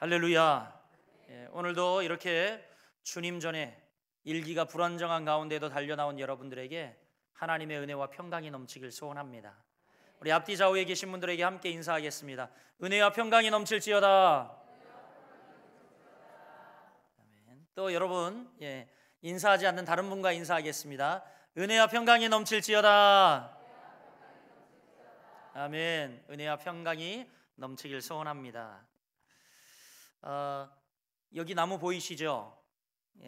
할렐루야. 오늘도 이렇게 주님 전에 일기가 불안정한 가운데도 달려나온 여러분들에게 하나님의 은혜와 평강이 넘치길 소원합니다. 우리 앞뒤 좌우에 계신 분들에게 함께 인사하겠습니다. 은혜와 평강이 넘칠지어다. 아멘. 또 여러분 인사하지 않는 다른 분과 인사하겠습니다. 은혜와 평강이 넘칠지어다. 아멘. 은혜와 평강이 넘치길 소원합니다. 여기 나무 보이시죠?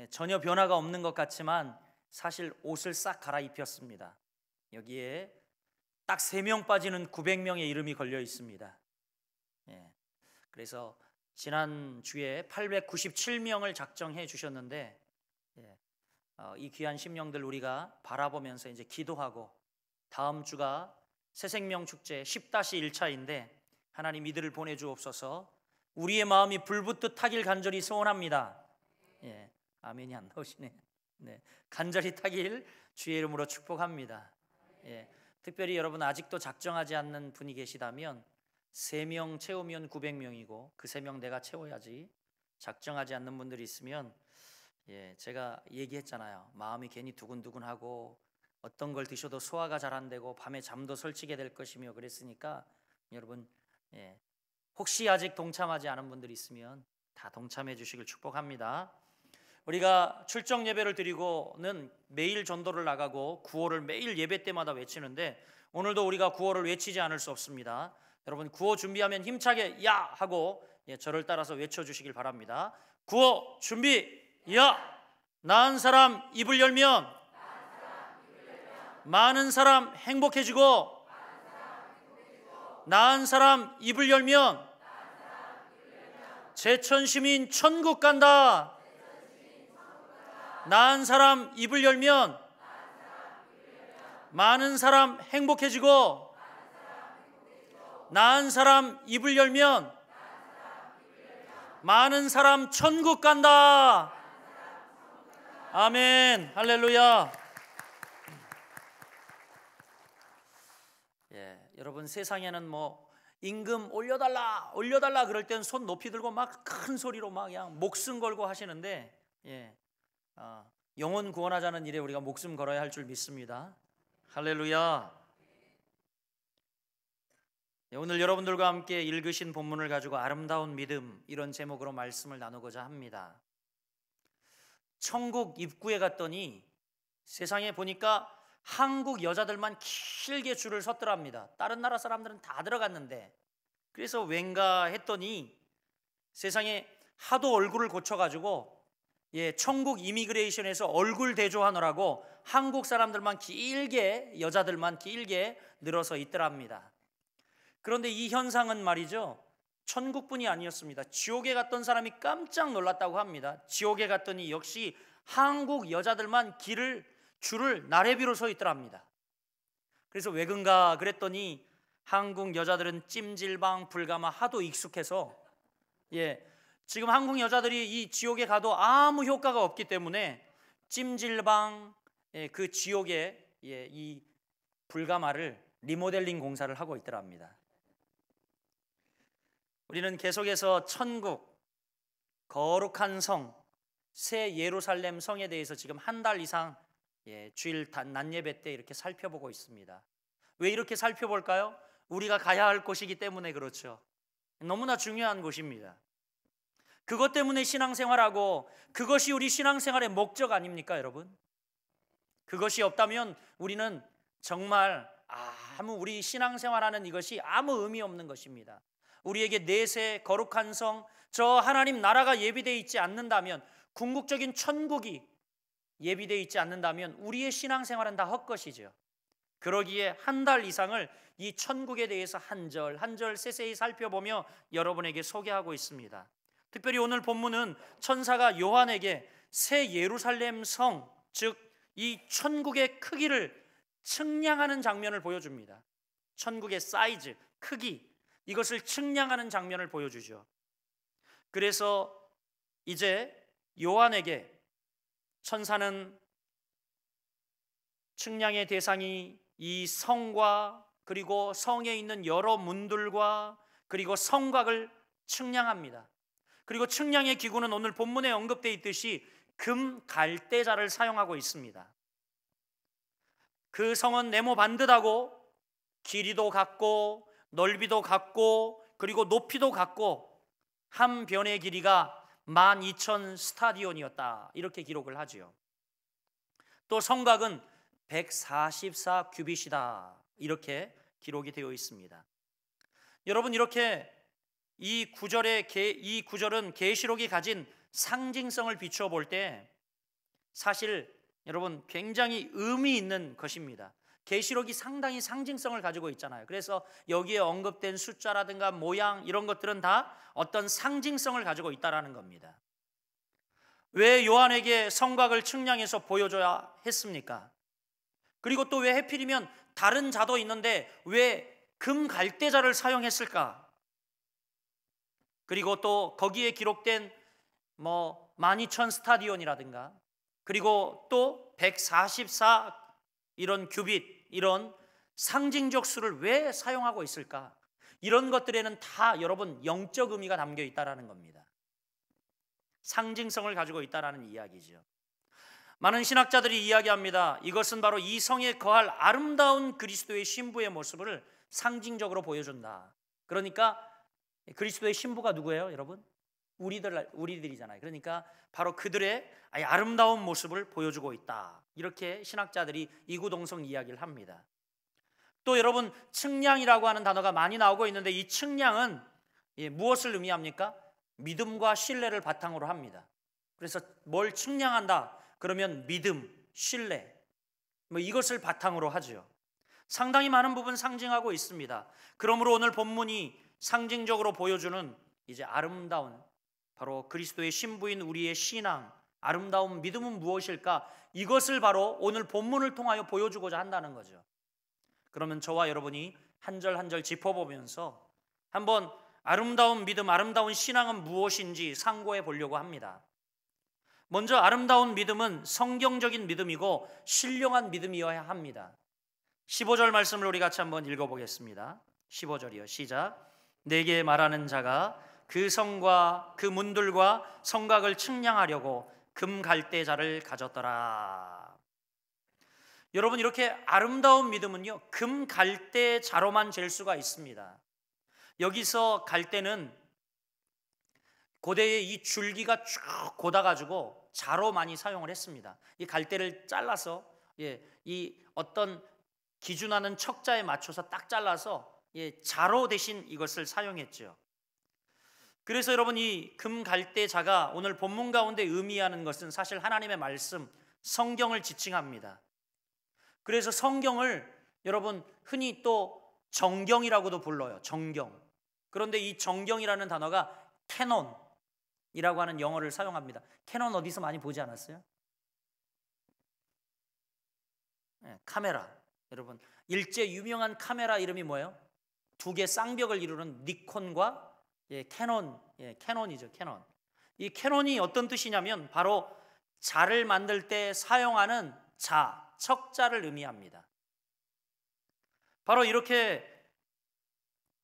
전혀 변화가 없는 것 같지만 사실 옷을 싹 갈아입혔습니다. 여기에 딱 3명 빠지는 900명의 이름이 걸려 있습니다. 그래서 지난주에 897명을 작정해 주셨는데 이 귀한 심령들 우리가 바라보면서 이제 기도하고, 다음 주가 새생명 축제 10-1차인데 하나님 이들을 보내주옵소서. 우리의 마음이 불붙듯 타길 간절히 소원합니다. 아멘이 안 나오시네. 간절히 타길 주의 이름으로 축복합니다. 특별히 여러분 아직도 작정하지 않는 분이 계시다면 3명 채우면 900명이고 그 3명 내가 채워야지. 작정하지 않는 분들이 있으면 제가 얘기했잖아요. 마음이 괜히 두근두근하고 어떤 걸 드셔도 소화가 잘 안 되고 밤에 잠도 설치게 될 것이며 그랬으니까 여러분 혹시 아직 동참하지 않은 분들이 있으면 다 동참해 주시길 축복합니다. 우리가 출정 예배를 드리고는 매일 전도를 나가고 구호를 매일 예배 때마다 외치는데 오늘도 우리가 구호를 외치지 않을 수 없습니다. 여러분 구호 준비하면 힘차게 야 하고 저를 따라서 외쳐주시길 바랍니다. 구호 준비 야! 나은 사람 입을 열면 많은 사람 행복해지고, 나은 사람 입을 열면 제천시민 천국 간다. 나은 사람 입을 열면 많은 사람 행복해지고, 나은 사람 입을 열면 많은 사람 천국 간다. 아멘. 할렐루야. 여러분 세상에는 임금 올려달라 올려달라 그럴 땐 손 높이 들고 막 큰 소리로 막 그냥 목숨 걸고 하시는데 영혼 구원하자는 일에 우리가 목숨 걸어야 할 줄 믿습니다. 할렐루야. 오늘 여러분들과 함께 읽으신 본문을 가지고 아름다운 믿음, 이런 제목으로 말씀을 나누고자 합니다. 천국 입구에 갔더니 세상에 보니까 한국 여자들만 길게 줄을 섰더랍니다. 다른 나라 사람들은 다 들어갔는데, 그래서 왠가 했더니 세상에 하도 얼굴을 고쳐가지고 천국 이미그레이션에서 얼굴 대조하느라고 한국 사람들만 길게, 여자들만 길게 늘어서 있더랍니다. 그런데 이 현상은 말이죠, 천국뿐이 아니었습니다. 지옥에 갔던 사람이 깜짝 놀랐다고 합니다. 지옥에 갔더니 역시 한국 여자들만 줄을 나래비로 서 있더랍니다. 그래서 왜 그런가 그랬더니 한국 여자들은 찜질방, 불가마 하도 익숙해서 지금 한국 여자들이 이 지옥에 가도 아무 효과가 없기 때문에 찜질방, 그 지옥에 이 불가마를 리모델링 공사를 하고 있더랍니다. 우리는 계속해서 천국, 거룩한 성, 새 예루살렘 성에 대해서 지금 한 달 이상 주일 낮 예배 때 이렇게 살펴보고 있습니다. 왜 이렇게 살펴볼까요? 우리가 가야 할 곳이기 때문에 그렇죠. 너무나 중요한 곳입니다. 그것 때문에 신앙생활하고, 그것이 우리 신앙생활의 목적 아닙니까 여러분? 그것이 없다면 우리는 정말 우리 신앙생활하는 이것이 아무 의미 없는 것입니다. 우리에게 내세 거룩한 성, 저 하나님 나라가 예비되어 있지 않는다면, 궁극적인 천국이 예비되어 있지 않는다면 우리의 신앙생활은 다 헛것이죠. 그러기에 한 달 이상을 이 천국에 대해서 한 절 한 절 세세히 살펴보며 여러분에게 소개하고 있습니다. 특별히 오늘 본문은 천사가 요한에게 새 예루살렘 성, 즉 이 천국의 크기를 측량하는 장면을 보여줍니다. 천국의 사이즈, 크기, 이것을 측량하는 장면을 보여주죠. 그래서 이제 요한에게 천사는 측량의 대상이 이 성과, 그리고 성에 있는 여러 문들과 그리고 성곽을 측량합니다. 그리고 측량의 기구는 오늘 본문에 언급되어 있듯이 금 갈대자를 사용하고 있습니다. 그 성은 네모 반듯하고 길이도 같고 넓이도 같고 그리고 높이도 같고 한 변의 길이가 12,000 스타디온이었다, 이렇게 기록을 하지요. 또 성곽은 144 규빗이다, 이렇게 기록이 되어 있습니다. 여러분, 이렇게 이 구절은 계시록이 가진 상징성을 비추어 볼 때 사실 여러분 굉장히 의미 있는 것입니다. 계시록이 상당히 상징성을 가지고 있잖아요. 그래서 여기에 언급된 숫자라든가 모양 이런 것들은 다 어떤 상징성을 가지고 있다라는 겁니다. 왜 요한에게 성곽을 측량해서 보여줘야 했습니까? 그리고 또 왜 하필이면 다른 자도 있는데 왜 금 갈대자를 사용했을까? 그리고 또 거기에 기록된 12,000 스타디온이라든가 그리고 또 144 이런 규빗, 이런 상징적 수를 왜 사용하고 있을까? 이런 것들에는 다 여러분 영적 의미가 담겨 있다라는 겁니다. 상징성을 가지고 있다라는 이야기죠. 많은 신학자들이 이야기합니다. 이것은 바로 이 성에 거할 아름다운 그리스도의 신부의 모습을 상징적으로 보여준다. 그러니까 그리스도의 신부가 누구예요, 여러분? 우리들이잖아요. 그러니까 바로 그들의 아름다운 모습을 보여주고 있다, 이렇게 신학자들이 이구동성 이야기를 합니다. 또 여러분, 측량이라고 하는 단어가 많이 나오고 있는데 이 측량은 무엇을 의미합니까? 믿음과 신뢰를 바탕으로 합니다. 그래서 뭘 측량한다 그러면 믿음, 신뢰 이것을 바탕으로 하죠. 상당히 많은 부분 상징하고 있습니다. 그러므로 오늘 본문이 상징적으로 보여주는 이제 아름다운 바로 그리스도의 신부인 우리의 신앙, 아름다운 믿음은 무엇일까? 이것을 바로 오늘 본문을 통하여 보여주고자 한다는 거죠. 그러면 저와 여러분이 한 절 한 절 짚어보면서 한번 아름다운 믿음, 아름다운 신앙은 무엇인지 상고해 보려고 합니다. 먼저 아름다운 믿음은 성경적인 믿음이고 신령한 믿음이어야 합니다. 15절 말씀을 우리 같이 한번 읽어보겠습니다. 15절이요, 시작. 내게 말하는 자가 그 성과 그 문들과 성곽을 측량하려고 금 갈대자를 가졌더라. 여러분, 이렇게 아름다운 믿음은요 금 갈대자로만 잴 수가 있습니다. 여기서 갈대는 고대에 이 줄기가 쭉 곧아가지고 자로 많이 사용을 했습니다. 이 갈대를 잘라서 이 어떤 기준하는 척자에 맞춰서 딱 잘라서 자로 대신 이것을 사용했죠. 그래서 여러분, 이 금 갈대자가 오늘 본문 가운데 의미하는 것은 사실 하나님의 말씀, 성경을 지칭합니다. 그래서 성경을 여러분 흔히 또 정경이라고도 불러요. 정경. 그런데 이 정경이라는 단어가 캐논이라고 하는 영어를 사용합니다. 캐논 어디서 많이 보지 않았어요? 카메라. 여러분, 일제 유명한 카메라 이름이 뭐예요? 두 개 쌍벽을 이루는 니콘과 캐논, 캐논이죠. 캐논. 이 캐논이 어떤 뜻이냐면 바로 자를 만들 때 사용하는 자, 척자를 의미합니다. 바로 이렇게,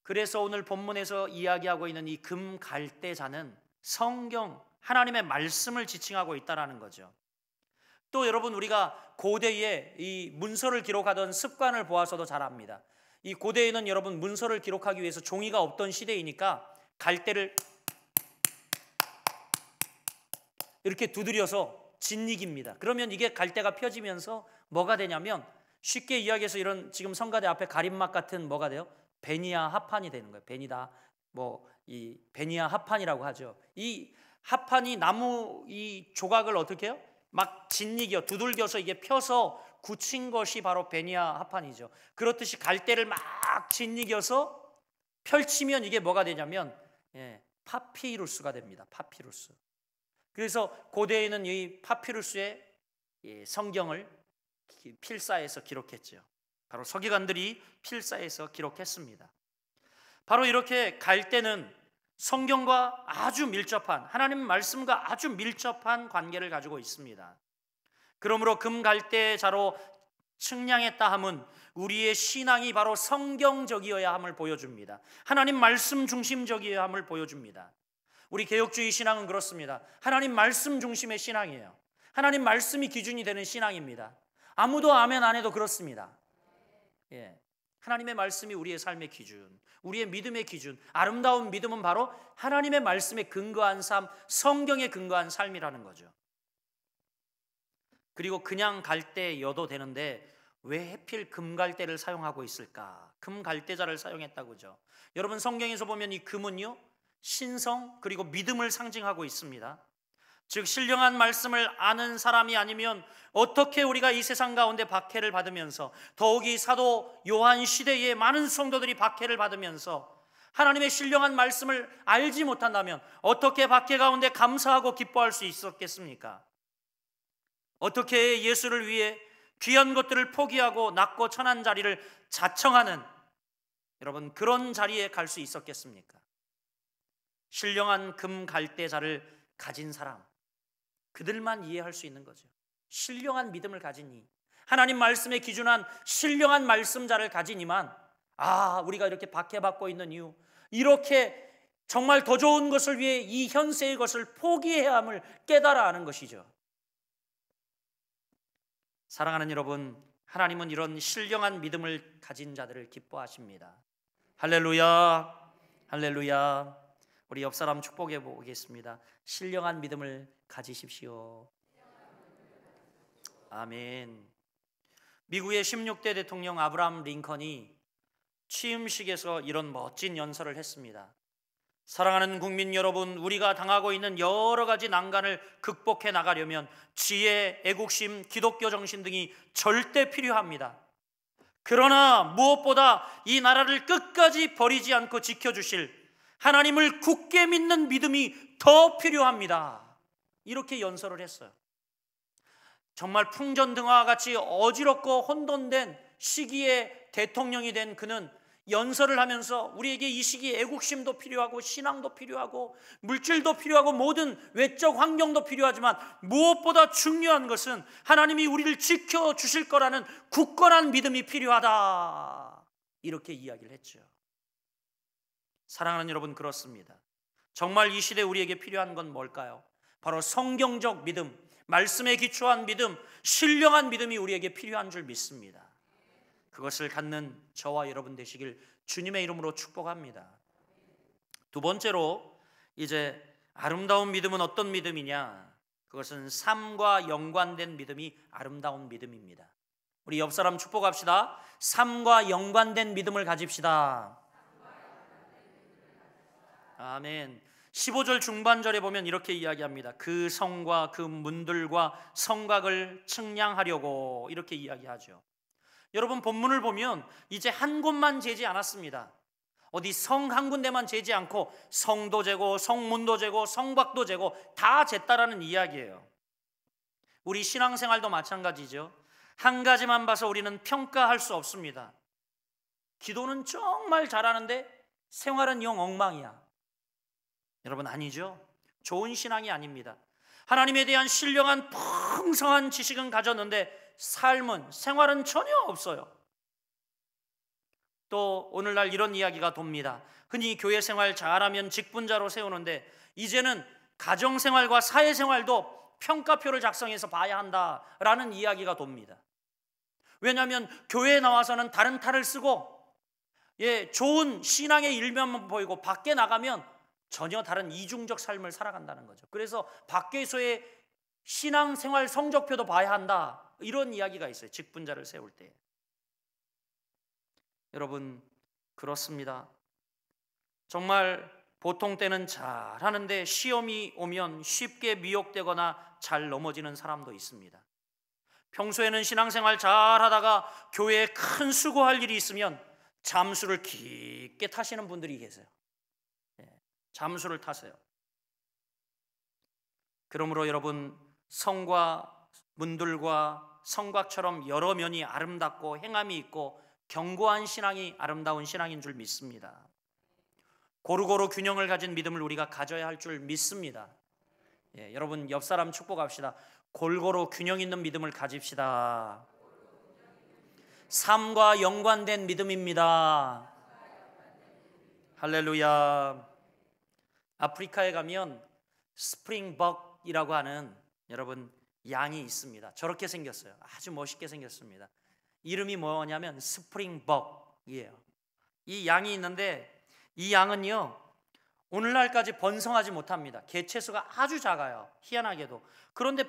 그래서 오늘 본문에서 이야기하고 있는 이 금 갈대자는 성경, 하나님의 말씀을 지칭하고 있다라는 거죠. 또 여러분, 우리가 고대에 이 문서를 기록하던 습관을 보아서도 잘 압니다. 이 고대에는 여러분 문서를 기록하기 위해서 종이가 없던 시대이니까 갈대를 이렇게 두드려서 짓이깁니다. 그러면 이게 갈대가 펴지면서 뭐가 되냐면, 쉽게 이야기해서 이런 지금 성가대 앞에 가림막 같은 뭐가 돼요? 베니아 합판이 되는 거예요. 이 베니아 합판이라고 하죠. 이 합판이 나무 이 조각을 어떻게 해요? 막 짓이겨 두들겨서 이게 펴서 굳힌 것이 바로 베니아 합판이죠. 그렇듯이 갈대를 막 짓이겨서 펼치면 이게 뭐가 되냐면 파피루스가 됩니다. 파피루스. 그래서 고대에는 이 파피루스에 성경을 필사해서 기록했죠. 바로 서기관들이 필사해서 기록했습니다. 바로 이렇게 갈대는 성경과 아주 밀접한, 하나님 말씀과 아주 밀접한 관계를 가지고 있습니다. 그러므로 금갈대자로 측량했다 함은 우리의 신앙이 바로 성경적이어야 함을 보여줍니다. 하나님 말씀 중심적이어야 함을 보여줍니다. 우리 개혁주의 신앙은 그렇습니다. 하나님 말씀 중심의 신앙이에요. 하나님 말씀이 기준이 되는 신앙입니다. 아무도 아멘 안 해도 그렇습니다. 예. 하나님의 말씀이 우리의 삶의 기준, 우리의 믿음의 기준, 아름다운 믿음은 바로 하나님의 말씀에 근거한 삶, 성경에 근거한 삶이라는 거죠. 그리고 그냥 갈대여도 되는데 왜 하필 금갈대를 사용하고 있을까? 금갈대자를 사용했다고죠. 여러분, 성경에서 보면 이 금은요, 신성 그리고 믿음을 상징하고 있습니다. 즉 신령한 말씀을 아는 사람이 아니면 어떻게 우리가 이 세상 가운데 박해를 받으면서, 더욱이 사도 요한 시대에 많은 성도들이 박해를 받으면서 하나님의 신령한 말씀을 알지 못한다면 어떻게 박해 가운데 감사하고 기뻐할 수 있었겠습니까? 어떻게 예수를 위해 귀한 것들을 포기하고 낮고 천한 자리를 자청하는, 여러분, 그런 자리에 갈 수 있었겠습니까? 신령한 금갈대자를 가진 사람, 그들만 이해할 수 있는 거죠. 신령한 믿음을 가지니, 하나님 말씀에 기준한 신령한 말씀자를 가지니만, 우리가 이렇게 박해받고 있는 이유, 이렇게 정말 더 좋은 것을 위해 이 현세의 것을 포기해야 함을 깨달아 아는 것이죠. 사랑하는 여러분, 하나님은 이런 신령한 믿음을 가진 자들을 기뻐하십니다. 할렐루야, 할렐루야. 우리 옆 사람 축복해 보겠습니다. 신령한 믿음을 가지십시오. 아멘. 미국의 16대 대통령 아브라함 링컨이 취임식에서 이런 멋진 연설을 했습니다. 사랑하는 국민 여러분, 우리가 당하고 있는 여러 가지 난관을 극복해 나가려면 지혜, 애국심, 기독교 정신 등이 절대 필요합니다. 그러나 무엇보다 이 나라를 끝까지 버리지 않고 지켜주실 하나님을 굳게 믿는 믿음이 더 필요합니다. 이렇게 연설을 했어요. 정말 풍전등화와 같이 어지럽고 혼돈된 시기에 대통령이 된 그는 연설을 하면서 우리에게 이 시기에 애국심도 필요하고 신앙도 필요하고 물질도 필요하고 모든 외적 환경도 필요하지만 무엇보다 중요한 것은 하나님이 우리를 지켜주실 거라는 굳건한 믿음이 필요하다, 이렇게 이야기를 했죠. 사랑하는 여러분, 그렇습니다. 정말 이 시대 우리에게 필요한 건 뭘까요? 바로 성경적 믿음, 말씀에 기초한 믿음, 신령한 믿음이 우리에게 필요한 줄 믿습니다. 그것을 갖는 저와 여러분 되시길 주님의 이름으로 축복합니다. 두 번째로, 이제 아름다운 믿음은 어떤 믿음이냐? 그것은 삶과 연관된 믿음이 아름다운 믿음입니다. 우리 옆 사람 축복합시다. 삶과 연관된 믿음을 가집시다. 아멘. 15절 중반절에 보면 이렇게 이야기합니다. 그 성과 그 문들과 성곽을 측량하려고, 이렇게 이야기하죠. 여러분, 본문을 보면 이제 한 곳만 재지 않았습니다. 어디 성 한 군데만 재지 않고 성도 재고 성문도 재고 성곽도 재고 다 쟀다라는 이야기예요. 우리 신앙생활도 마찬가지죠. 한 가지만 봐서 우리는 평가할 수 없습니다. 기도는 정말 잘하는데 생활은 영 엉망이야. 여러분, 아니죠. 좋은 신앙이 아닙니다. 하나님에 대한 신령한 풍성한 지식은 가졌는데 삶은, 생활은 전혀 없어요. 또 오늘날 이런 이야기가 돕니다. 흔히 교회 생활 잘하면 직분자로 세우는데 이제는 가정생활과 사회생활도 평가표를 작성해서 봐야 한다라는 이야기가 돕니다. 왜냐하면 교회에 나와서는 다른 탈을 쓰고 좋은 신앙의 일면만 보이고 밖에 나가면 전혀 다른 이중적 삶을 살아간다는 거죠. 그래서 밖에서의 신앙생활 성적표도 봐야 한다, 이런 이야기가 있어요. 직분자를 세울 때. 여러분, 그렇습니다. 정말 보통 때는 잘하는데 시험이 오면 쉽게 미혹되거나 잘 넘어지는 사람도 있습니다. 평소에는 신앙생활 잘하다가 교회에 큰 수고할 일이 있으면 잠수를 깊게 타시는 분들이 계세요. 잠수를 타세요. 그러므로 여러분, 성과 문들과 성곽처럼 여러 면이 아름답고 행함이 있고 견고한 신앙이 아름다운 신앙인 줄 믿습니다. 고루고루 균형을 가진 믿음을 우리가 가져야 할 줄 믿습니다. 여러분, 옆 사람 축복합시다. 골고루 균형 있는 믿음을 가집시다. 삶과 연관된 믿음입니다. 할렐루야. 아프리카에 가면 스프링벅이라고 하는 여러분 양이 있습니다. 저렇게 생겼어요. 아주 멋있게 생겼습니다. 이름이 뭐냐면 스프링벅이에요. 이 양이 있는데 이 양은요 오늘날까지 번성하지 못합니다. 개체수가 아주 작아요. 희한하게도. 그런데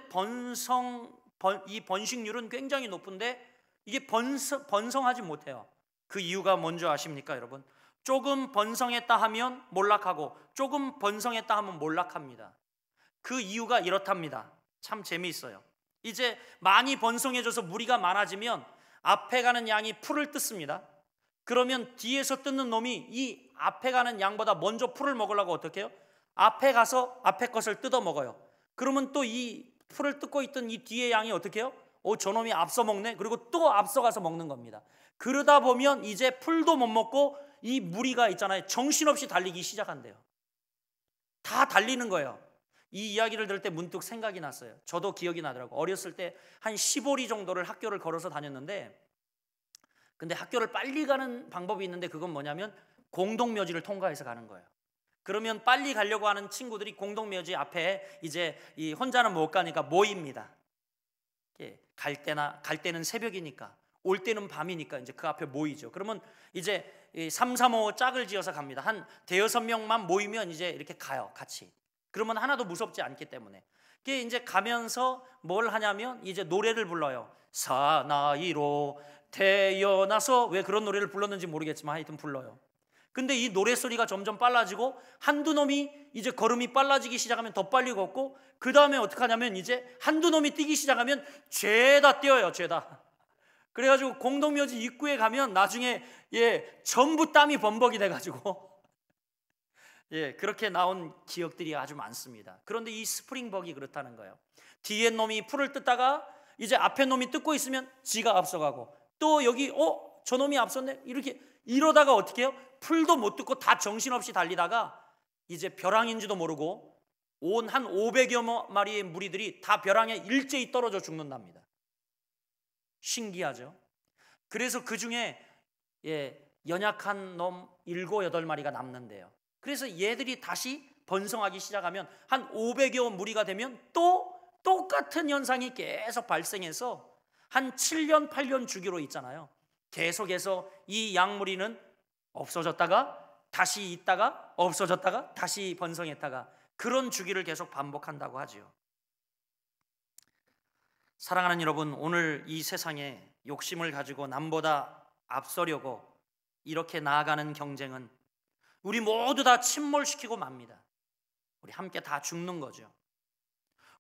이 번식률은 굉장히 높은데 이게 번성하지 못해요. 그 이유가 뭔지 아십니까 여러분? 조금 번성했다 하면 몰락하고 조금 번성했다 하면 몰락합니다. 그 이유가 이렇답니다. 참 재미있어요. 이제 많이 번성해져서 무리가 많아지면 앞에 가는 양이 풀을 뜯습니다. 그러면 뒤에서 뜯는 놈이 이 앞에 가는 양보다 먼저 풀을 먹으려고 어떻게 해요? 앞에 가서 앞에 것을 뜯어 먹어요. 그러면 또 이 풀을 뜯고 있던 이 뒤에 양이 어떻게 해요? 저놈이 앞서 먹네. 그리고 또 앞서가서 먹는 겁니다. 그러다 보면 이제 풀도 못 먹고 이 무리가 있잖아요. 정신없이 달리기 시작한대요. 다 달리는 거예요. 이 이야기를 들을 때 문득 생각이 났어요. 저도 기억이 나더라고요. 어렸을 때 한 15리 정도를 학교를 걸어서 다녔는데, 근데 학교를 빨리 가는 방법이 있는데 그건 뭐냐면 공동묘지를 통과해서 가는 거예요. 그러면 빨리 가려고 하는 친구들이 공동묘지 앞에 이제 이 혼자는 못 가니까 모입니다. 갈 때는 새벽이니까, 올 때는 밤이니까 이제 그 앞에 모이죠. 그러면 이제 3, 3, 5 짝을 지어서 갑니다. 한 대여섯 명만 모이면 이제 이렇게 가요, 같이. 그러면 하나도 무섭지 않기 때문에. 그게 이제 가면서 뭘 하냐면 이제 노래를 불러요. 사나이로 태어나서, 왜 그런 노래를 불렀는지 모르겠지만 하여튼 불러요. 근데 이 노래 소리가 점점 빨라지고 한두 놈이 이제 걸음이 빨라지기 시작하면 더 빨리 걷고, 그 다음에 어떻게 하냐면 이제 한두 놈이 뛰기 시작하면 죄다 뛰어요. 죄다. 그래가지고 공동묘지 입구에 가면 나중에 전부 땀이 범벅이 돼가지고 그렇게 나온 기억들이 아주 많습니다. 그런데 이 스프링벅이 그렇다는 거예요. 뒤에 놈이 풀을 뜯다가 이제 앞에 놈이 뜯고 있으면 지가 앞서가고, 또 여기 저 놈이 앞섰네 이렇게 이러다가 어떻게 해요? 풀도 못 뜯고 다 정신없이 달리다가 이제 벼랑인지도 모르고 온 한 500여 마리의 무리들이 다 벼랑에 일제히 떨어져 죽는답니다. 신기하죠? 그래서 그 중에 연약한 놈 7, 8마리가 남는데요. 그래서 얘들이 다시 번성하기 시작하면 한 500여 무리가 되면 또 똑같은 현상이 계속 발생해서 한 7년, 8년 주기로 있잖아요. 계속해서 이 양무리는 없어졌다가 다시 있다가 없어졌다가 다시 번성했다가 그런 주기를 계속 반복한다고 하죠. 사랑하는 여러분, 오늘 이 세상에 욕심을 가지고 남보다 앞서려고 이렇게 나아가는 경쟁은 우리 모두 다 침몰시키고 맙니다. 우리 함께 다 죽는 거죠.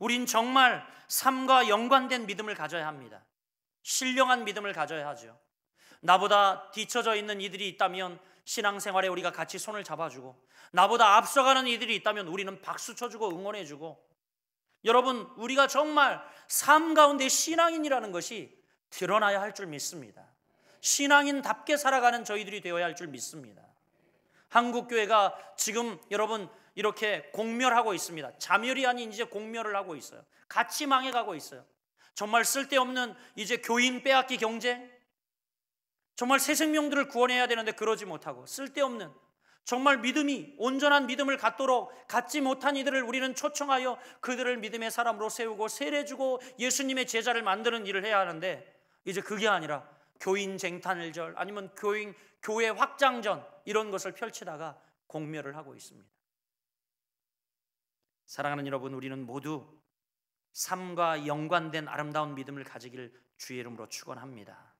우린 정말 삶과 연관된 믿음을 가져야 합니다. 신령한 믿음을 가져야 하죠. 나보다 뒤처져 있는 이들이 있다면 신앙생활에 우리가 같이 손을 잡아주고, 나보다 앞서가는 이들이 있다면 우리는 박수 쳐주고 응원해주고, 여러분, 우리가 정말 삶 가운데 신앙인이라는 것이 드러나야 할 줄 믿습니다. 신앙인답게 살아가는 저희들이 되어야 할 줄 믿습니다. 한국교회가 지금 여러분 이렇게 공멸하고 있습니다. 자멸이 아닌 이제 공멸을 하고 있어요. 같이 망해가고 있어요. 정말 쓸데없는 이제 교인 빼앗기 경쟁, 정말 새 생명들을 구원해야 되는데 그러지 못하고, 쓸데없는 정말 믿음이 온전한 믿음을 갖지 못한 이들을 우리는 초청하여 그들을 믿음의 사람으로 세우고 세례주고 예수님의 제자를 만드는 일을 해야 하는데, 이제 그게 아니라 교인 쟁탈절 아니면 교회 확장전 이런 것을 펼치다가 공멸을 하고 있습니다. 사랑하는 여러분, 우리는 모두 삶과 연관된 아름다운 믿음을 가지기를 주의 이름으로 축원합니다.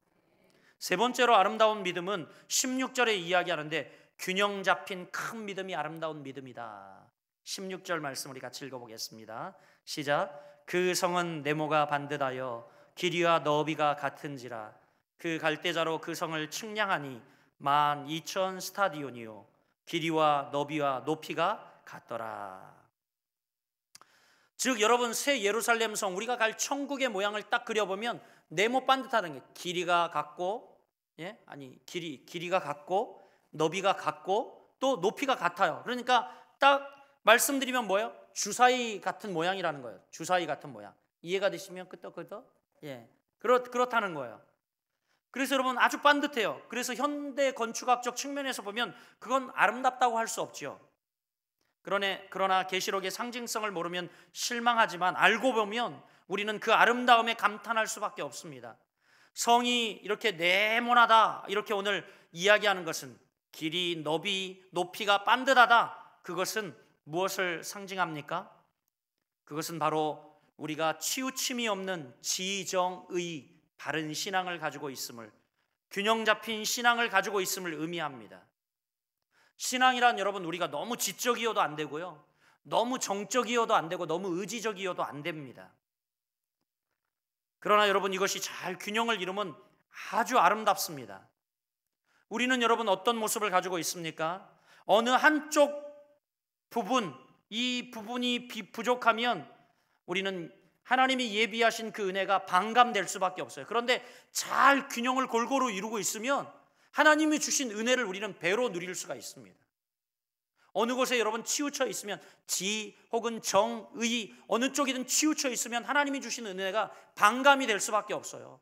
세 번째로 아름다운 믿음은 16절에 이야기하는데 균형 잡힌 큰 믿음이 아름다운 믿음이다. 16절 말씀 우리 같이 읽어보겠습니다. 시작. 그 성은 네모가 반듯하여 길이와 너비가 같은지라 그 갈대자로 그 성을 측량하니 12,000 스타디온이요 길이와 너비와 높이가 같더라. 즉 여러분, 새 예루살렘 성, 우리가 갈 천국의 모양을 딱 그려보면 네모 반듯하다는 게 길이가 같고, 길이가 같고 너비가 같고 또 높이가 같아요. 그러니까 딱 말씀드리면 뭐예요? 주사위 같은 모양이라는 거예요. 주사위 같은 모양. 이해가 되시면 끄떡끄떡? 그렇다는 거예요. 그래서 여러분 아주 반듯해요. 그래서 현대 건축학적 측면에서 보면 그건 아름답다고 할 수 없죠. 그러나 계시록의 상징성을 모르면 실망하지만 알고 보면 우리는 그 아름다움에 감탄할 수밖에 없습니다. 성이 이렇게 네모나다 이렇게 오늘 이야기하는 것은 길이, 너비, 높이가 반듯하다. 그것은 무엇을 상징합니까? 그것은 바로 우리가 치우침이 없는 지정의 바른 신앙을 가지고 있음을, 균형 잡힌 신앙을 가지고 있음을 의미합니다. 신앙이란 여러분 우리가 너무 지적이어도 안 되고요, 너무 정적이어도 안 되고 너무 의지적이어도 안 됩니다. 그러나 여러분 이것이 잘 균형을 이루면 아주 아름답습니다. 우리는 여러분 어떤 모습을 가지고 있습니까? 어느 한쪽 부분, 이 부분이 부족하면 우리는 하나님이 예비하신 그 은혜가 반감될 수밖에 없어요. 그런데 잘 균형을 골고루 이루고 있으면 하나님이 주신 은혜를 우리는 배로 누릴 수가 있습니다. 어느 곳에 여러분 치우쳐 있으면, 지 혹은 정, 의 어느 쪽이든 치우쳐 있으면 하나님이 주신 은혜가 반감이 될 수밖에 없어요.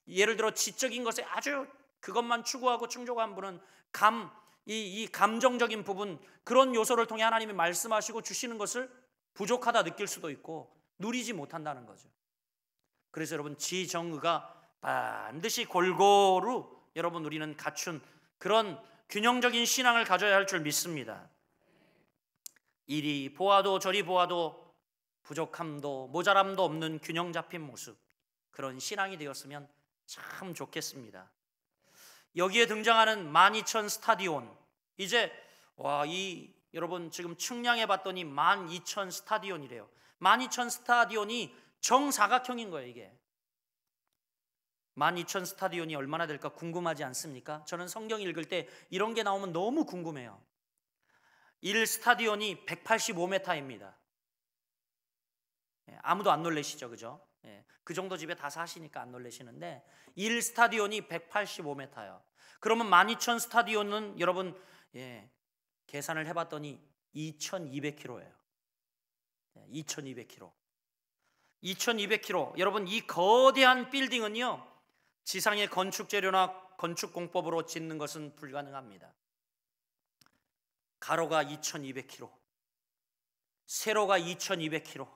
예를 들어 지적인 것에 아주 그것만 추구하고 충족한 분은 이 감정적인 부분, 그런 요소를 통해 하나님이 말씀하시고 주시는 것을 부족하다 느낄 수도 있고 누리지 못한다는 거죠. 그래서 여러분 지정의가 반드시 골고루 여러분 우리는 갖춘 그런 균형적인 신앙을 가져야 할 줄 믿습니다. 이리 보아도 저리 보아도 부족함도 모자람도 없는 균형 잡힌 모습, 그런 신앙이 되었으면 참 좋겠습니다. 여기에 등장하는 12,000 스타디온, 이제 여러분 지금 측량해 봤더니 12,000 스타디온이래요. 12,000 스타디온이 정사각형인 거예요. 이게 12,000 스타디온이 얼마나 될까 궁금하지 않습니까? 저는 성경 읽을 때 이런 게 나오면 너무 궁금해요. 1 스타디온이 185m입니다. 아무도 안 놀라시죠, 그죠? 그 정도 집에 다 사시니까 안 놀라시는데 1 스타디온이 185m예요. 그러면 12,000 스타디온은 여러분 계산을 해봤더니 2,200km예요. 2,200km. 2,200km. 여러분 이 거대한 빌딩은요, 지상의 건축 재료나 건축 공법으로 짓는 것은 불가능합니다. 가로가 2,200km, 세로가 2,200km,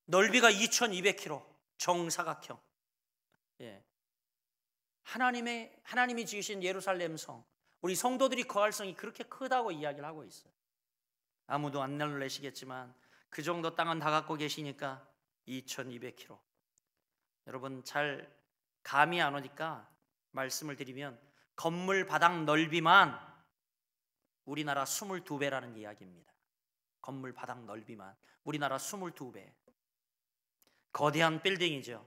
넓이가 2,200km, 정사각형. 하나님이 지으신 예루살렘 성, 우리 성도들이 거할 성이 그렇게 크다고 이야기를 하고 있어요. 아무도 안 놀라시겠지만 그 정도 땅은 다 갖고 계시니까 2,200km. 여러분 잘 감이 안 오니까 말씀을 드리면 건물 바닥 넓이만 우리나라 22배라는 이야기입니다. 건물 바닥 넓이만 우리나라 22배. 거대한 빌딩이죠.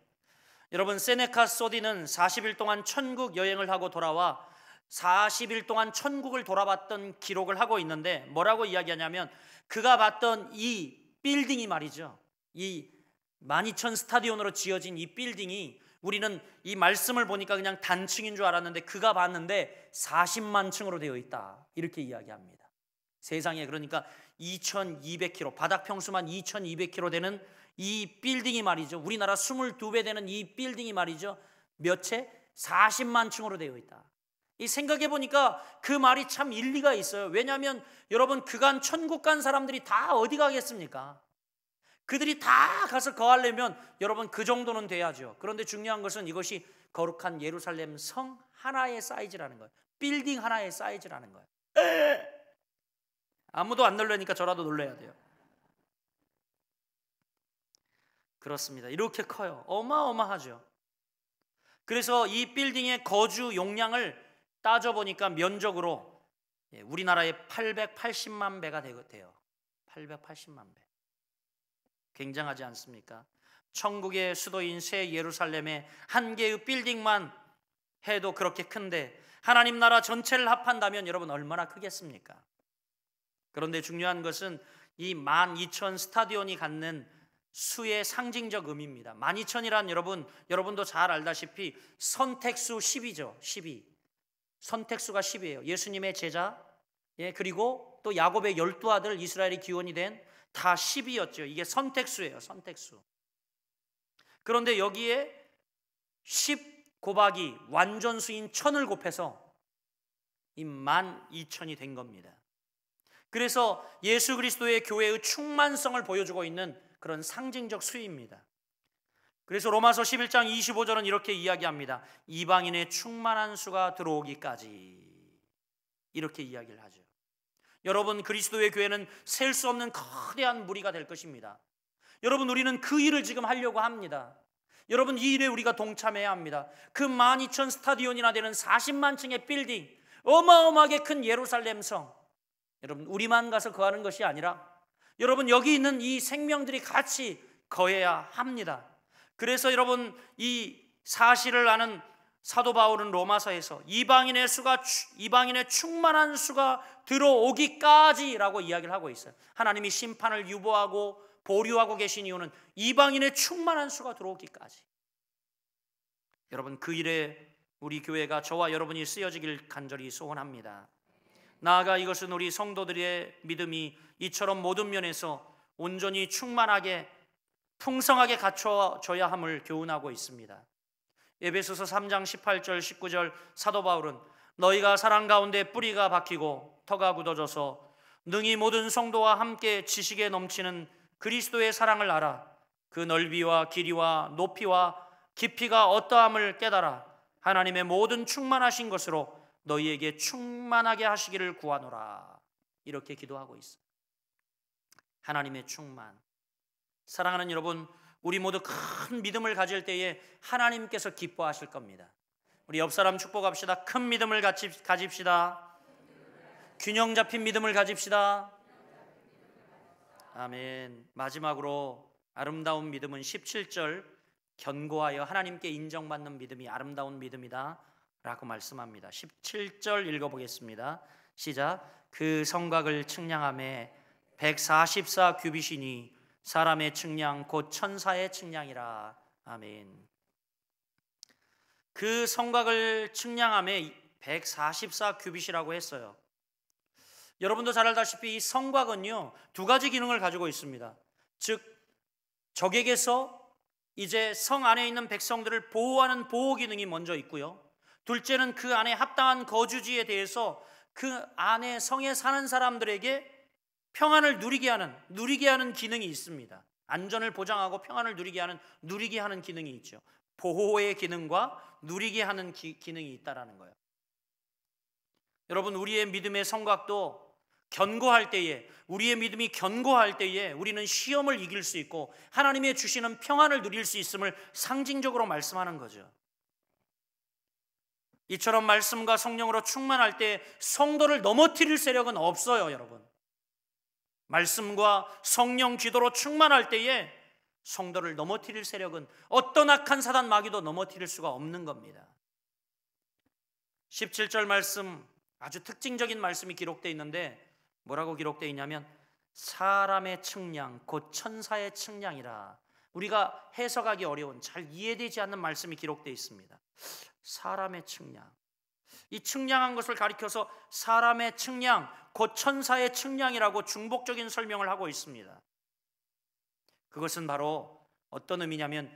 여러분 세네카 소디는 40일 동안 천국 여행을 하고 돌아와 40일 동안 천국을 돌아봤던 기록을 하고 있는데 뭐라고 이야기하냐면, 그가 봤던 이 빌딩이 말이죠, 이 12,000 스타디온으로 지어진 이 빌딩이, 우리는 이 말씀을 보니까 그냥 단층인 줄 알았는데 그가 봤는데 40만 층으로 되어 있다, 이렇게 이야기합니다. 세상에 그러니까 2,200km, 바닥 평수만 2,200km 되는 이 빌딩이 말이죠, 우리나라 22배 되는 이 빌딩이 말이죠, 몇 채? 40만 층으로 되어 있다. 이 생각해 보니까 그 말이 참 일리가 있어요. 왜냐하면 여러분 그간 천국 간 사람들이 다 어디 가겠습니까? 그들이 다 가서 거하려면 여러분 그 정도는 돼야죠. 그런데 중요한 것은 이것이 거룩한 예루살렘 성 하나의 사이즈라는 거예요. 빌딩 하나의 사이즈라는 거예요. 아무도 안 놀라니까 저라도 놀라야 돼요. 그렇습니다. 이렇게 커요. 어마어마하죠. 그래서 이 빌딩의 거주 용량을 따져보니까 면적으로 우리나라의 880만 배가 돼요. 880만 배. 굉장하지 않습니까? 천국의 수도인 새 예루살렘의 한 개의 빌딩만 해도 그렇게 큰데 하나님 나라 전체를 합한다면 여러분 얼마나 크겠습니까? 그런데 중요한 것은 이 12,000 스타디온이 갖는 수의 상징적 의미입니다. 12,000이란 여러분도 잘 알다시피 선택수 10이죠. 12. 선택수가 10이에요. 예수님의 제자, 그리고 또 야곱의 12아들 이스라엘의 기원이 된 다 10이었죠. 이게 선택수예요. 선택수. 그런데 여기에 10 곱하기 완전수인 1000을 곱해서 이 12,000이 된 겁니다. 그래서 예수 그리스도의 교회의 충만성을 보여주고 있는 그런 상징적 수입니다. 그래서 로마서 11장 25절은 이렇게 이야기합니다. 이방인의 충만한 수가 들어오기까지, 이렇게 이야기를 하죠. 여러분, 그리스도의 교회는 셀 수 없는 거대한 무리가 될 것입니다. 여러분, 우리는 그 일을 지금 하려고 합니다. 여러분, 이 일에 우리가 동참해야 합니다. 그 12,000 스타디온이나 되는 40만 층의 빌딩, 어마어마하게 큰 예루살렘 성, 여러분, 우리만 가서 거하는 것이 아니라 여러분, 여기 있는 이 생명들이 같이 거해야 합니다. 그래서 여러분, 이 사실을 아는 사도 바울은 로마서에서 이방인의 충만한 수가 들어오기까지라고 이야기를 하고 있어요. 하나님이 심판을 유보하고 보류하고 계신 이유는 이방인의 충만한 수가 들어오기까지. 여러분, 그 일에 우리 교회가, 저와 여러분이 쓰여지길 간절히 소원합니다. 나아가 이것은 우리 성도들의 믿음이 이처럼 모든 면에서 온전히 충만하게 풍성하게 갖춰져야 함을 교훈하고 있습니다. 에베소서 3장 18절 19절 사도 바울은 너희가 사랑 가운데 뿌리가 박히고 터가 굳어져서 능히 모든 성도와 함께 지식에 넘치는 그리스도의 사랑을 알아 그 넓이와 길이와 높이와 깊이가 어떠함을 깨달아 하나님의 모든 충만하신 것으로 너희에게 충만하게 하시기를 구하노라. 이렇게 기도하고 있어요. 하나님의 충만. 사랑하는 여러분, 우리 모두 큰 믿음을 가질 때에 하나님께서 기뻐하실 겁니다. 우리 옆 사람 축복합시다. 큰 믿음을 가집시다. 균형 잡힌 믿음을 가집시다. 아멘. 마지막으로 아름다운 믿음은 17절, 견고하여 하나님께 인정받는 믿음이 아름다운 믿음이다 라고 말씀합니다. 17절 읽어보겠습니다. 시작. 그 성곽을 측량하매 144 규빗이니 사람의 측량 곧 천사의 측량이라. 아멘. 그 성곽을 측량하매 144 규빗이라고 했어요. 여러분도 잘 알다시피 이 성곽은요, 두 가지 기능을 가지고 있습니다. 즉, 적에게서 이제 성 안에 있는 백성들을 보호하는 보호 기능이 먼저 있고요, 둘째는 그 안에 합당한 거주지에 대해서 그 안에 성에 사는 사람들에게 평안을 누리게 하는 기능이 있습니다. 안전을 보장하고 평안을 누리게 하는 기능이 있죠. 보호의 기능과 누리게 하는 기능이 있다라는 거예요. 여러분, 우리의 믿음의 성곽도 견고할 때에, 우리의 믿음이 견고할 때에 우리는 시험을 이길 수 있고 하나님의 주시는 평안을 누릴 수 있음을 상징적으로 말씀하는 거죠. 이처럼 말씀과 성령으로 충만할 때 성도를 넘어뜨릴 세력은 없어요. 여러분, 말씀과 성령 기도로 충만할 때에 성도를 넘어뜨릴 세력은 어떤 악한 사단 마귀도 넘어뜨릴 수가 없는 겁니다. 17절 말씀, 아주 특징적인 말씀이 기록되어 있는데 뭐라고 기록되어 있냐면 사람의 측량 곧 천사의 측량이라. 우리가 해석하기 어려운, 잘 이해되지 않는 말씀이 기록되어 있습니다. 사람의 측량, 이 측량한 것을 가리켜서 사람의 측량 곧 천사의 측량이라고 중복적인 설명을 하고 있습니다. 그것은 바로 어떤 의미냐면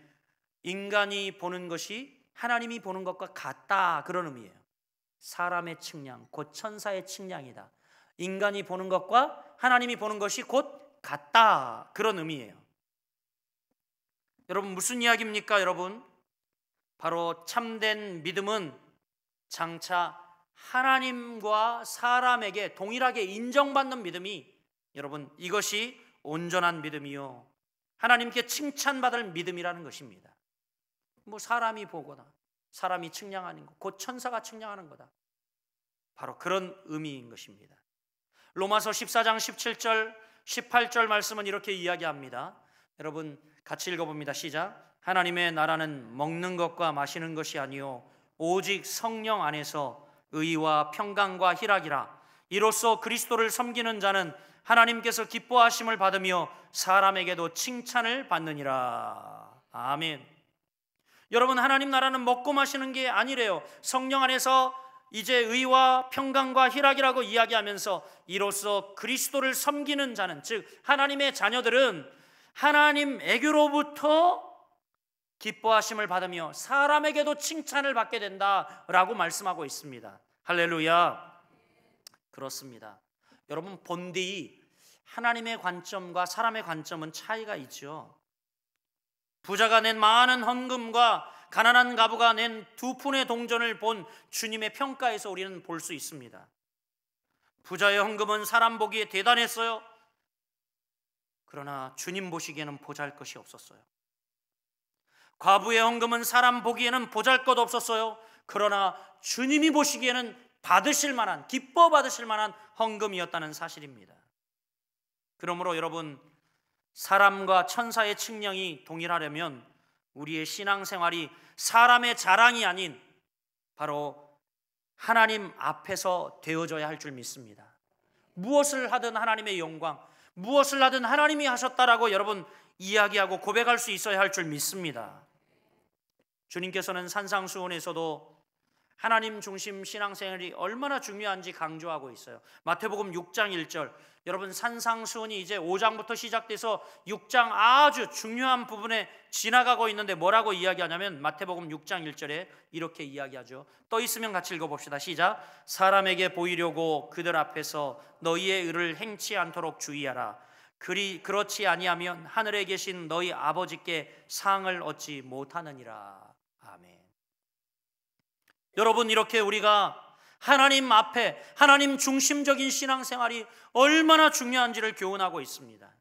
인간이 보는 것이 하나님이 보는 것과 같다, 그런 의미예요. 사람의 측량 곧 천사의 측량이다. 인간이 보는 것과 하나님이 보는 것이 곧 같다, 그런 의미예요. 여러분, 무슨 이야기입니까? 여러분, 바로 참된 믿음은 장차 하나님과 사람에게 동일하게 인정받는 믿음이, 여러분, 이것이 온전한 믿음이요 하나님께 칭찬받을 믿음이라는 것입니다. 뭐 사람이 보거나 사람이 측량하는 것, 곧 천사가 측량하는 거다, 바로 그런 의미인 것입니다. 로마서 14장 17절 18절 말씀은 이렇게 이야기합니다. 여러분, 같이 읽어봅니다. 시작. 하나님의 나라는 먹는 것과 마시는 것이 아니요 오직 성령 안에서 의와 평강과 희락이라. 이로써 그리스도를 섬기는 자는 하나님께서 기뻐하심을 받으며 사람에게도 칭찬을 받느니라. 아멘. 여러분, 하나님 나라는 먹고 마시는 게 아니래요. 성령 안에서 이제 의와 평강과 희락이라고 이야기하면서 이로써 그리스도를 섬기는 자는, 즉 하나님의 자녀들은 하나님에게로부터 기뻐하심을 받으며 사람에게도 칭찬을 받게 된다라고 말씀하고 있습니다. 할렐루야. 그렇습니다. 여러분 본디 하나님의 관점과 사람의 관점은 차이가 있죠. 부자가 낸 많은 헌금과 가난한 가부가 낸 2푼의 동전을 본 주님의 평가에서 우리는 볼 수 있습니다. 부자의 헌금은 사람 보기에 대단했어요. 그러나 주님 보시기에는 보잘것이 없었어요. 과부의 헌금은 사람 보기에는 보잘것 없었어요. 그러나 주님이 보시기에는 받으실 만한, 기뻐 받으실 만한 헌금이었다는 사실입니다. 그러므로 여러분, 사람과 천사의 측량이 동일하려면 우리의 신앙생활이 사람의 자랑이 아닌 바로 하나님 앞에서 되어져야 할 줄 믿습니다. 무엇을 하든 하나님의 영광, 무엇을 하든 하나님이 하셨다라고 여러분 이야기하고 고백할 수 있어야 할 줄 믿습니다. 주님께서는 산상수훈에서도 하나님 중심 신앙생활이 얼마나 중요한지 강조하고 있어요. 마태복음 6장 1절, 여러분 산상수훈이 이제 5장부터 시작돼서 6장 아주 중요한 부분에 지나가고 있는데 뭐라고 이야기하냐면 마태복음 6장 1절에 이렇게 이야기하죠. 떠 있으면 같이 읽어봅시다. 시작. 사람에게 보이려고 그들 앞에서 너희의 의를 행치 않도록 주의하라. 그렇지 아니하면 하늘에 계신 너희 아버지께 상을 얻지 못하느니라. 아멘. 여러분, 이렇게 우리가 하나님 앞에 하나님 중심적인 신앙생활이 얼마나 중요한지를 교훈하고 있습니다.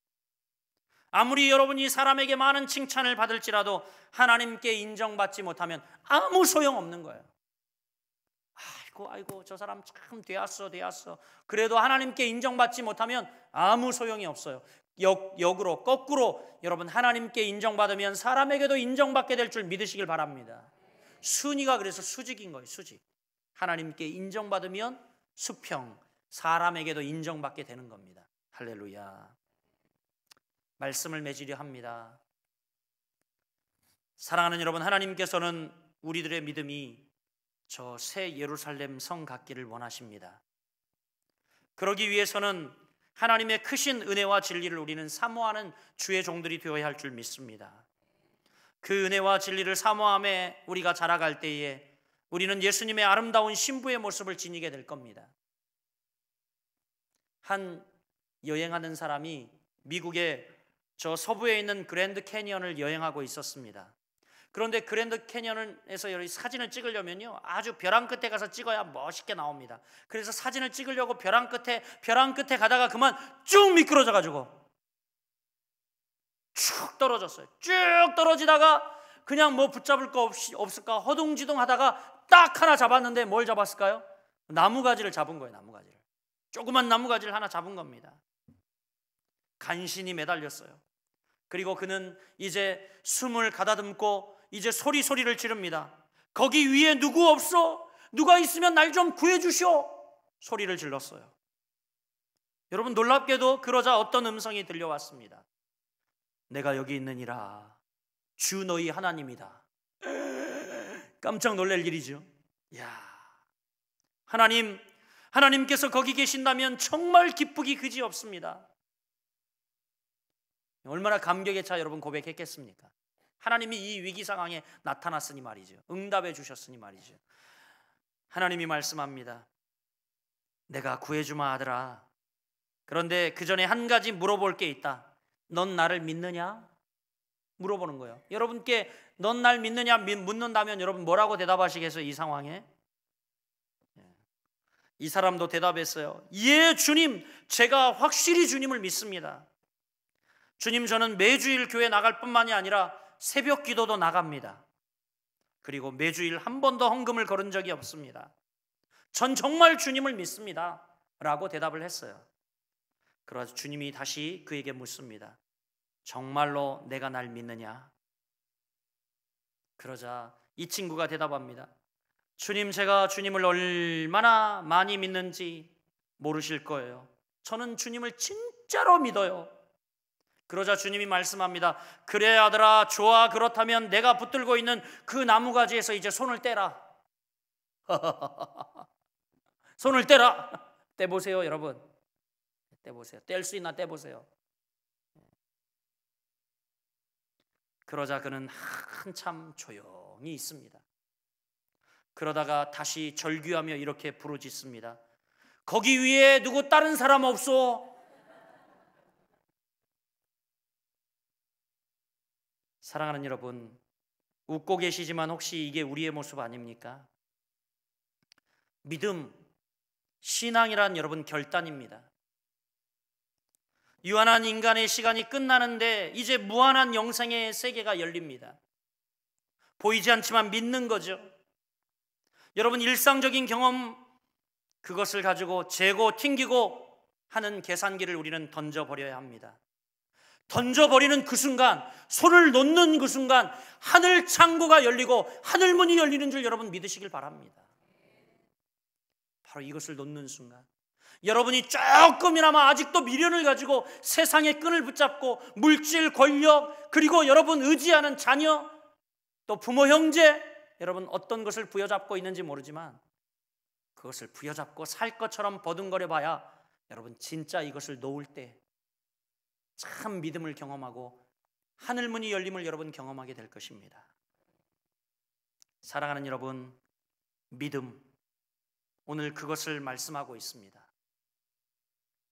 아무리 여러분이 사람에게 많은 칭찬을 받을지라도 하나님께 인정받지 못하면 아무 소용없는 거예요. 아이고 저 사람 참 되었어. 그래도 하나님께 인정받지 못하면 아무 소용이 없어요. 역으로 거꾸로 여러분, 하나님께 인정받으면 사람에게도 인정받게 될 줄 믿으시길 바랍니다. 순위가 그래서 수직인 거예요. 수직. 하나님께 인정받으면 수평, 사람에게도 인정받게 되는 겁니다. 할렐루야. 말씀을 맺으려 합니다. 사랑하는 여러분, 하나님께서는 우리들의 믿음이 저 새 예루살렘 성 같기를 원하십니다. 그러기 위해서는 하나님의 크신 은혜와 진리를 우리는 사모하는 주의 종들이 되어야 할 줄 믿습니다. 그 은혜와 진리를 사모함에 우리가 자라갈 때에 우리는 예수님의 아름다운 신부의 모습을 지니게 될 겁니다. 한 여행하는 사람이 미국의 저 서부에 있는 그랜드 캐니언을 여행하고 있었습니다. 그런데 그랜드 캐니언에서 사진을 찍으려면요, 아주 벼랑 끝에 가서 찍어야 멋있게 나옵니다. 그래서 사진을 찍으려고 벼랑 끝에 가다가 그만 쭉 미끄러져 가지고 쭉 떨어졌어요. 쭉 떨어지다가 그냥 뭐 붙잡을 거 없을까 허둥지둥 하다가 딱 하나 잡았는데 뭘 잡았을까요? 나무가지를 잡은 거예요. 나무가지를. 조그만 나무가지를 하나 잡은 겁니다. 간신히 매달렸어요. 그리고 그는 이제 숨을 가다듬고 이제 소리를 지릅니다. 거기 위에 누구 없어? 누가 있으면 날 좀 구해주시오. 소리를 질렀어요. 여러분, 놀랍게도 그러자 어떤 음성이 들려왔습니다. 내가 여기 있느니라. 주 너희 하나님이다. 깜짝 놀랄 일이죠. 하나님께서 거기 계신다면 정말 기쁘기 그지 없습니다. 얼마나 감격의 차 여러분 고백했겠습니까? 하나님이 이 위기 상황에 나타났으니 말이죠. 응답해 주셨으니 말이죠. 하나님이 말씀합니다. 내가 구해주마 아들아. 그런데 그 전에 한 가지 물어볼 게 있다. 넌 나를 믿느냐? 물어보는 거예요. 여러분께 넌 날 믿느냐 묻는다면 여러분 뭐라고 대답하시겠어요? 이 상황에? 이 사람도 대답했어요. 예, 주님, 제가 확실히 주님을 믿습니다. 주님, 저는 매주일 교회 나갈 뿐만이 아니라 새벽 기도도 나갑니다. 그리고 매주일 한 번도 헌금을 걸은 적이 없습니다. 전 정말 주님을 믿습니다. 라고 대답을 했어요. 그러자 주님이 다시 그에게 묻습니다. 정말로 내가 날 믿느냐? 그러자 이 친구가 대답합니다. 주님, 제가 주님을 얼마나 많이 믿는지 모르실 거예요. 저는 주님을 진짜로 믿어요. 그러자 주님이 말씀합니다. 그래 아들아, 좋아. 그렇다면 내가 붙들고 있는 그 나무가지에서 이제 손을 떼라. 손을 떼라. 떼보세요 여러분. 떼보세요. 뗄 수 있나 떼보세요. 그러자 그는 한참 조용히 있습니다. 그러다가 다시 절규하며 이렇게 부르짖습니다. 거기 위에 누구 다른 사람 없소? 사랑하는 여러분, 웃고 계시지만 혹시 이게 우리의 모습 아닙니까? 믿음, 신앙이란 여러분 결단입니다. 유한한 인간의 시간이 끝나는데 이제 무한한 영생의 세계가 열립니다. 보이지 않지만 믿는 거죠. 여러분, 일상적인 경험, 그것을 가지고 재고 튕기고 하는 계산기를 우리는 던져버려야 합니다. 던져버리는 그 순간, 손을 놓는 그 순간 하늘 창고가 열리고 하늘 문이 열리는 줄 여러분 믿으시길 바랍니다. 바로 이것을 놓는 순간, 여러분이 조금이나마 아직도 미련을 가지고 세상의 끈을 붙잡고 물질, 권력, 그리고 여러분 의지하는 자녀, 또 부모, 형제, 여러분 어떤 것을 부여잡고 있는지 모르지만 그것을 부여잡고 살 것처럼 버둥거려 봐야 여러분 진짜 이것을 놓을 때 참 믿음을 경험하고 하늘문이 열림을 여러분 경험하게 될 것입니다. 사랑하는 여러분, 믿음, 오늘 그것을 말씀하고 있습니다.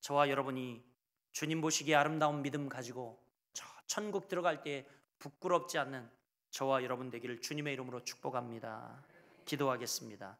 저와 여러분이 주님 보시기에 아름다운 믿음 가지고 저 천국 들어갈 때 부끄럽지 않는 저와 여러분 되기를 주님의 이름으로 축복합니다. 기도하겠습니다.